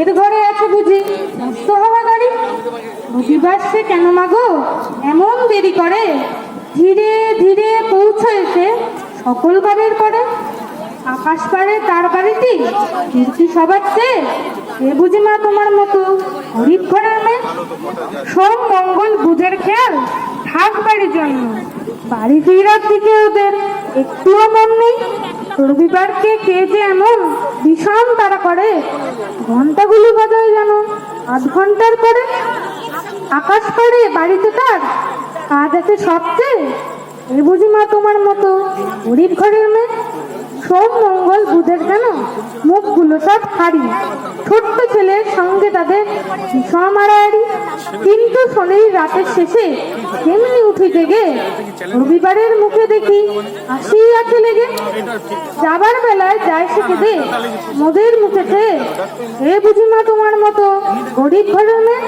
এর ঘরে আছে বুঝি মস্ত হওয়া গাড়ি। বুঝিবার সে কেন মাগো এমন দেরি করে, ধীরে ধীরে পৌঁছে এসে সকল বাড়ির পরে। আকাশ পারে তার বাড়িটি কীর্তি সবার চেয়ে, এ বুঝি মা তোমার মতো গরিব ঘরের মেয়ে। সব মঙ্গল বুঝের খেয়াল থাক বাড়ির জন্য, বাড়ি ফিরার দিকে ওদের একটুও মন নেই। রবিবারকে কে যে এমন ভীষণ তারা করে, ঘন্টাগুলি বাজায় যেন আধ ঘন্টার পরে। আকাশ পাড়ে বাড়িতে তার কাজ আছে সবচেয়ে, এ বুঝি মা তোমার মতো গরিব ঘরের মেয়ে। সব মঙ্গল বুধের কেন মুখগুলো সব হারি, ছোট্ট ছেলের সঙ্গে তাদের ভীষণ মারামারি। কিন্তু শনির রাতের শেষে তেমনি উঠে জেগে রবিবারের মুখে দেখি হাসি আছে লেগে। যাবার বেলায় যায় সে কেঁদে মোদের মুখেতে, এ বুঝি মা তোমার মতো গরিব ঘরের মেয়ে।